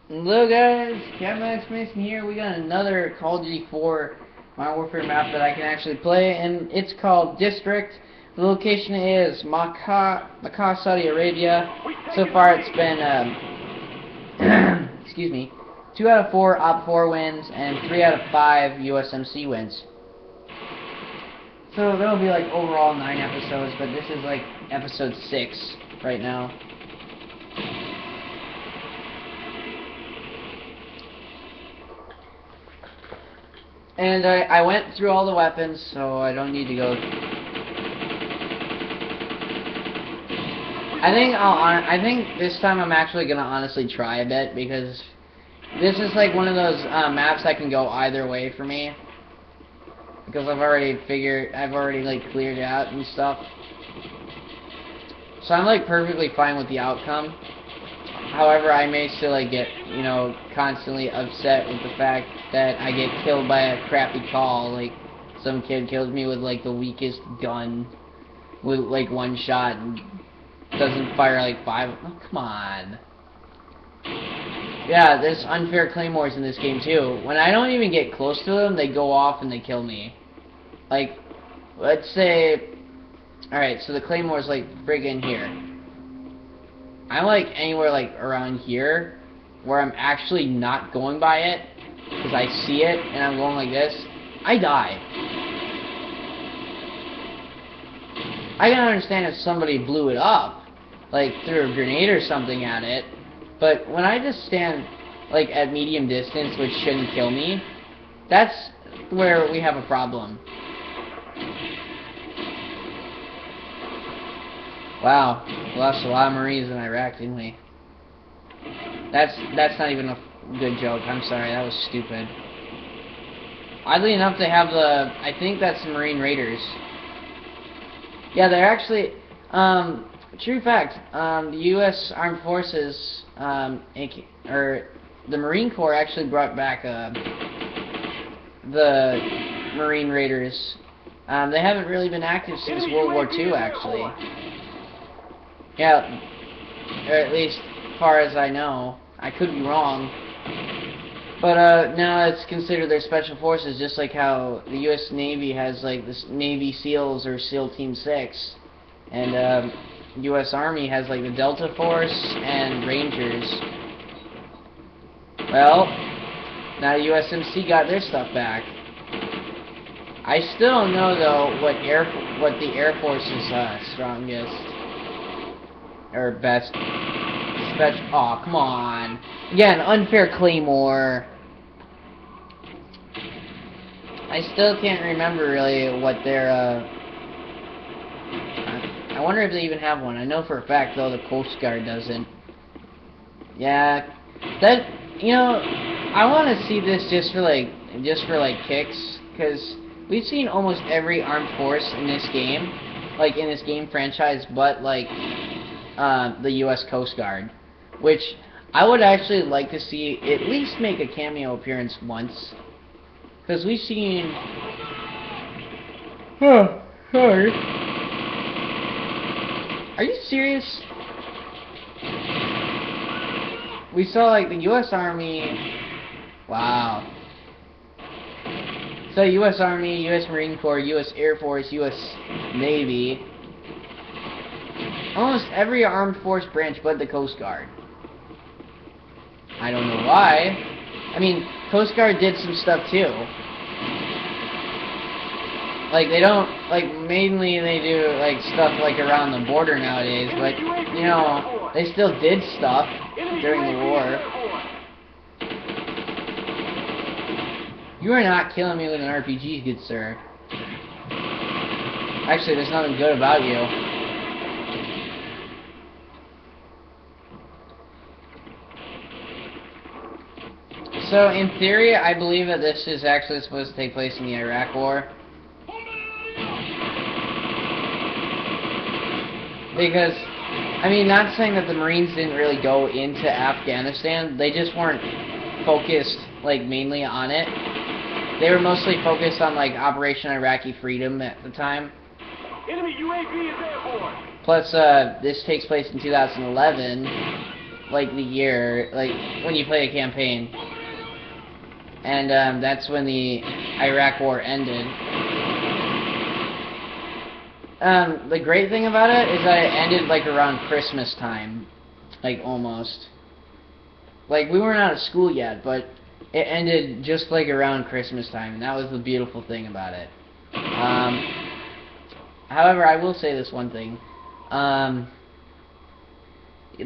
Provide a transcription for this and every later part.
Hello guys, Captain Mason here. We got another Call of Duty 4 Modern Warfare map that I can actually play, and it's called District. The location is Makkah, Saudi Arabia. So far it's been, excuse me, 2 out of 4 Opfor wins and 3 out of 5 USMC wins. So there'll be like overall 9 episodes, but this is like episode 6 right now. And I went through all the weapons, so I don't need to go. I think this time I'm actually gonna honestly try a bit, because this is like one of those maps that can go either way for me. Because I've already like cleared it out and stuff. So I'm like perfectly fine with the outcome. However, I may still like get, you know, constantly upset with the fact that I get killed by a crappy call. Like, some kid kills me with like the weakest gun with like 1 shot and doesn't fire like 5. Oh, come on. Yeah, there's unfair claymores in this game too. When I don't even get close to them, they go off and they kill me. Like, let's say, alright, so the claymore's like friggin' here. I'm like anywhere like around here where I'm actually not going by it because I see it and I'm going like this, I die. I can understand if somebody blew it up, like threw a grenade or something at it, but when I just stand like at medium distance, which shouldn't kill me, that's where we have a problem. Wow, we lost a lot of Marines in Iraq, didn't we? That's not even a good joke. I'm sorry, that was stupid. Oddly enough, they have the, I think that's the Marine Raiders. Yeah, they're actually, true fact, the U.S. Armed Forces, or the Marine Corps actually brought back the Marine Raiders. They haven't really been active since World War II, actually. Yeah, or at least as far as I know. I could be wrong. But now it's considered their special forces, just like how the U.S. Navy has like this Navy SEALs or SEAL Team 6. And U.S. Army has like the Delta Force and Rangers. Well, now the USMC got their stuff back. I still don't know though what the Air Force's strongest or best special. Aw, come on. Again, unfair claymore. I still can't remember really what their I wonder if they even have one. I know for a fact though the Coast Guard doesn't. Yeah, that, you know, I want to see this just for like kicks, because we've seen almost every armed force in this game, like in this game franchise, but like the U.S. Coast Guard, which I would actually like to see at least make a cameo appearance once, because we've seen. Oh, sorry. Are you serious? We saw like the U.S. Army. Wow. So U.S. Army, U.S. Marine Corps, U.S. Air Force, U.S. Navy. Almost every armed force branch but the Coast Guard. I don't know why. I mean, Coast Guard did some stuff too. Like, they don't, like, mainly they do, like, stuff, like, around the border nowadays, but, you know, they still did stuff during the war. You are not killing me with an RPG, good sir. Actually, there's nothing good about you. So, in theory, I believe that this is actually supposed to take place in the Iraq War. Because, I mean, not saying that the Marines didn't really go into Afghanistan, they just weren't focused, like, mainly on it. They were mostly focused on, like, Operation Iraqi Freedom at the time. Enemy UAV is airborne. Plus, this takes place in 2011. like the year, like when you play a campaign, and that's when the Iraq War ended. The great thing about it is that it ended like around Christmas time, like almost. Like we weren't out of school yet, but it ended just like around Christmas time, and that was the beautiful thing about it. However, I will say this one thing.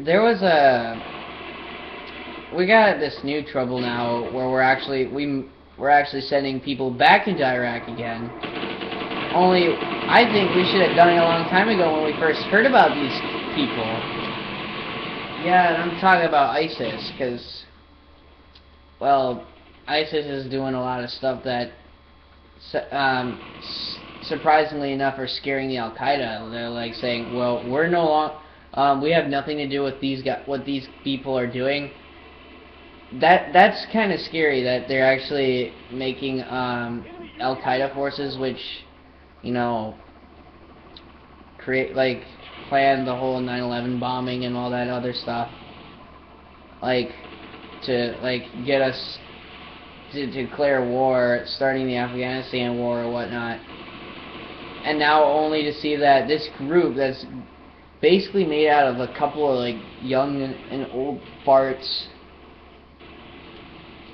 There was we got this new trouble now where we're actually sending people back into Iraq again. Only I think we should have done it a long time ago when we first heard about these people. Yeah, and I'm talking about ISIS, because, well, ISIS is doing a lot of stuff that, surprisingly enough, are scaring the Al-Qaeda. They're like saying, well, we're no longer, we have nothing to do with what these people are doing. That's kind of scary that they're actually making Al-Qaeda forces, which, you know, plan the whole 9/11 bombing and all that other stuff, like to get us to declare war, starting the Afghanistan war or whatnot. And now only to see that this group that's basically made out of a couple of like young and old farts,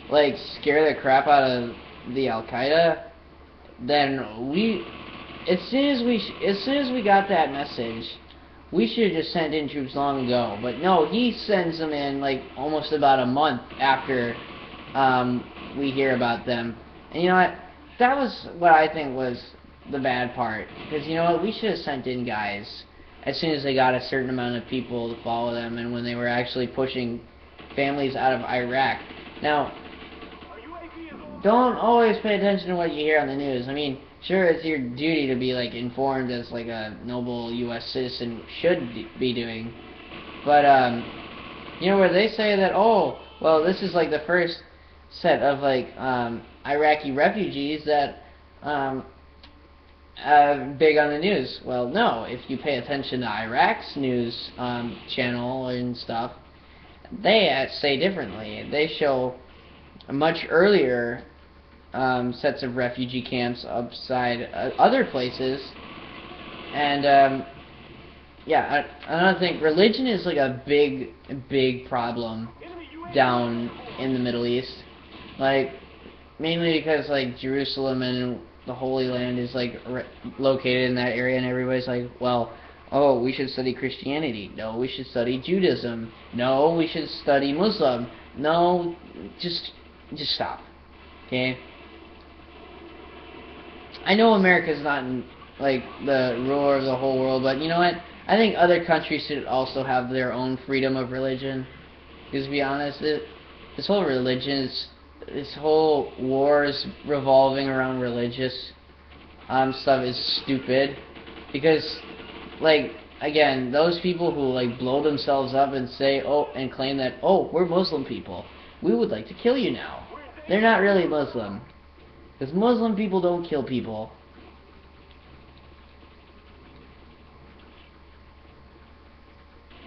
like scare the crap out of the Al-Qaeda, then as soon as we got that message, we should have just sent in troops long ago. But no, he sends them in like almost about a month after we hear about them. And you know what? That was what I think was the bad part. Because you know what? We should have sent in guys as soon as they got a certain amount of people to follow them, and when they were actually pushing families out of Iraq. Now, don't always pay attention to what you hear on the news. I mean, sure, it's your duty to be like informed as like a noble U.S. citizen should be doing. But you know, where they say that, oh, well, this is like the first set of like Iraqi refugees that big on the news. Well, no, if you pay attention to Iraq's news channel and stuff, they say differently. They show much earlier sets of refugee camps outside other places. And yeah, I don't think religion is like a big problem down in the Middle East. Like, mainly because like Jerusalem and the Holy Land is like located in that area, and everybody's like, well, oh, we should study Christianity. No, we should study Judaism. No, we should study Muslim. No, just stop. Okay? I know America's not like the ruler of the whole world, but you know what? I think other countries should also have their own freedom of religion. Because to be honest, this whole this whole wars revolving around religious stuff is stupid. Because, like, again, those people who like blow themselves up and say, oh, and claim that, oh, we're Muslim people, we would like to kill you now. They're not really Muslim. Because Muslim people don't kill people.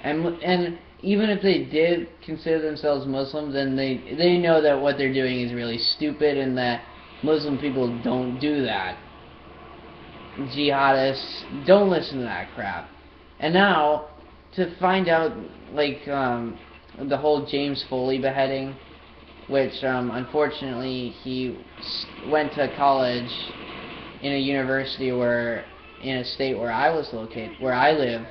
And even if they did consider themselves Muslim, then they know that what they're doing is really stupid, and that Muslim people don't do that. Jihadists don't listen to that crap. And now, to find out, like, the whole James Foley beheading, which unfortunately he went to college in a university in a state where I was located, where I live,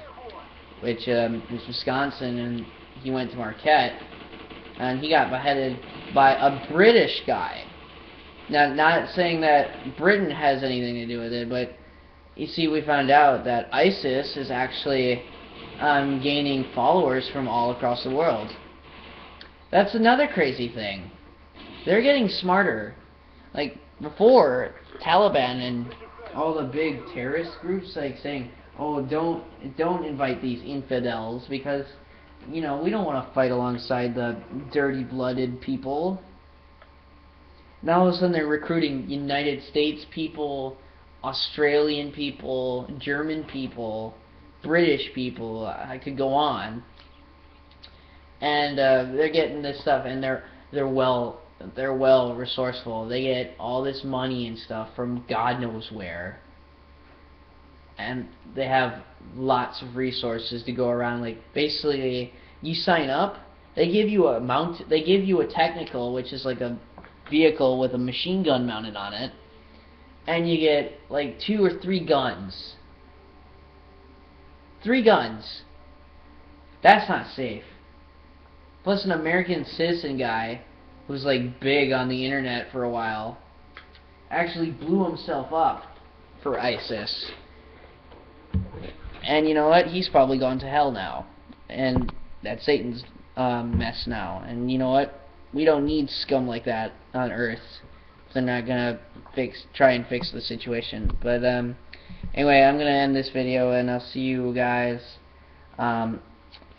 which is Wisconsin, and he went to Marquette, and he got beheaded by a British guy. Now, not saying that Britain has anything to do with it, but you see, we found out that ISIS is actually gaining followers from all across the world. That's another crazy thing. They're getting smarter. Like, before, Taliban and all the big terrorist groups, like, saying, oh, don't invite these infidels, because, you know, we don't want to fight alongside the dirty-blooded people. Now all of a sudden they're recruiting United States people, Australian people, German people, British people. I could go on. and they're getting this stuff, and they're well resourceful. They get all this money and stuff from God knows where, and they have lots of resources to go around. Like basically, you sign up, they give you a technical, which is like a vehicle with a machine gun mounted on it, and you get like 2 or 3 guns. 3 guns. That's not safe. Plus an American citizen guy who's like big on the internet for a while actually blew himself up for ISIS. And you know what? He's probably gone to hell now. And that's Satan's mess now. And you know what? We don't need scum like that on Earth. They're not gonna try and fix the situation. But anyway, I'm gonna end this video, and I'll see you guys on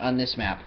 this map.